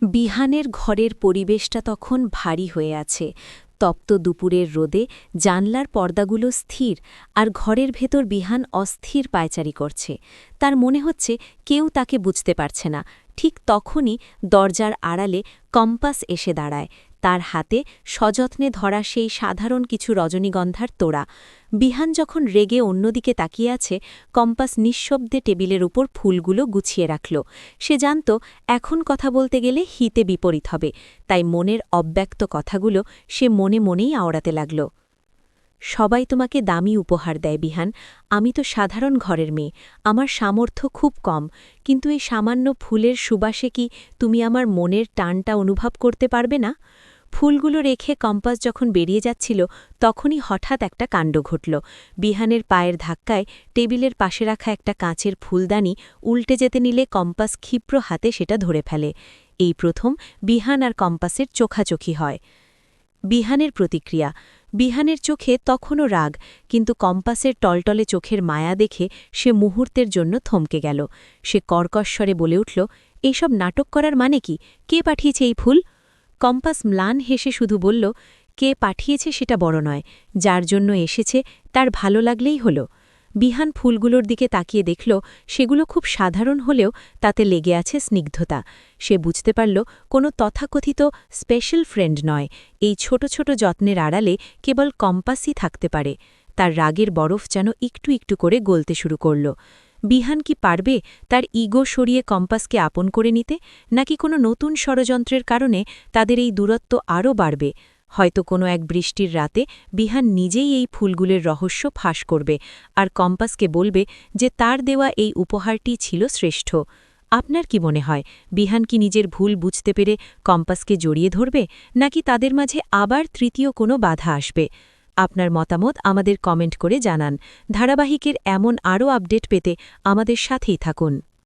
বিহানের ঘরের পরিবেশটা তখন ভারী হয়ে আছে। তপ্ত দুপুরের রোদে জানলার পর্দাগুলো স্থির, আর ঘরের ভেতর বিহান অস্থির পায়চারি করছে। তার মনে হচ্ছে কেউ তাকে বুঝতে পারছে না। ঠিক তখনই দরজার আড়ালে কম্পাস এসে দাঁড়ায়, তার হাতে সযত্নে ধরা সেই সাধারণ কিছু রজনীগন্ধার তোড়া। বিহান যখন রেগে অন্যদিকে তাকিয়ে আছে, কম্পাস নিঃশব্দে টেবিলের উপর ফুলগুলো গুছিয়ে রাখল। সে জানত এখন কথা বলতে গেলে হিতে বিপরীত হবে, তাই মনের অব্যক্ত কথাগুলো সে মনে মনেই আওড়াতে লাগল। সবাই তোমাকে দামি উপহার দেয় বিহান, আমি তো সাধারণ ঘরের মেয়ে, আমার সামর্থ্য খুব কম, কিন্তু এই সামান্য ফুলের সুবাসে কি তুমি আমার মনের টানটা অনুভব করতে পারবে না? ফুলগুলো রেখে কম্পাস যখন বেরিয়ে যাচ্ছিল, তখনই হঠাৎ একটা কাণ্ড ঘটল। বিহানের পায়ের ধাক্কায় টেবিলের পাশে রাখা একটা কাঁচের ফুলদানি উল্টে যেতে নিলে কম্পাস ক্ষিপ্র হাতে সেটা ধরে ফেলে। এই প্রথম বিহান আর কম্পাসের চোখাচোখি হয়। বিহানের প্রতিক্রিয়া। বিহানের চোখে তখনও রাগ, কিন্তু কম্পাসের টলটলে চোখের মায়া দেখে সে মুহূর্তের জন্য থমকে গেল। সে কর্কশ্বরে বলে উঠল, এইসব নাটক করার মানে কি? কে পাঠিয়েছে এই ফুল? কম্পাস ম্লান হেসে শুধু বলল, কে পাঠিয়েছে সেটা বড় নয়, যার জন্য এসেছে তার ভালো লাগলেই হলো। বিহান ফুলগুলোর দিকে তাকিয়ে দেখল, সেগুলো খুব সাধারণ হলেও তাতে লেগে আছে স্নিগ্ধতা। সে বুঝতে পারল কোনো তথাকথিত স্পেশাল ফ্রেন্ড নয়, এই ছোট ছোট যত্নের আড়ালে কেবল কম্পাসই থাকতে পারে। তার রাগের বরফ যেন একটু একটু করে গলতে শুরু করল। বিহান কি পারবে তার ইগো সরিয়ে কম্পাসকে আপন করে নিতে, নাকি কোনো নতুন ষড়যন্ত্রের কারণে তাদের এই দূরত্ব আরও বাড়বে? হয়তো কোনো এক বৃষ্টির রাতে বিহান নিজেই এই ফুলগুলোর রহস্য ফাঁস করবে, আর কম্পাসকে বলবে যে তার দেওয়া এই উপহারটি ছিল শ্রেষ্ঠ। আপনার কি মনে হয়, বিহান কি নিজের ভুল বুঝতে পেরে কম্পাসকে জড়িয়ে ধরবে, নাকি তাদের মাঝে আবার তৃতীয় কোনো বাধা আসবে? আপনার মতামত আমাদের কমেন্ট করে জানান। ধারাবাহিকের এমন আরও আপডেট পেতে আমাদের সাথেই থাকুন।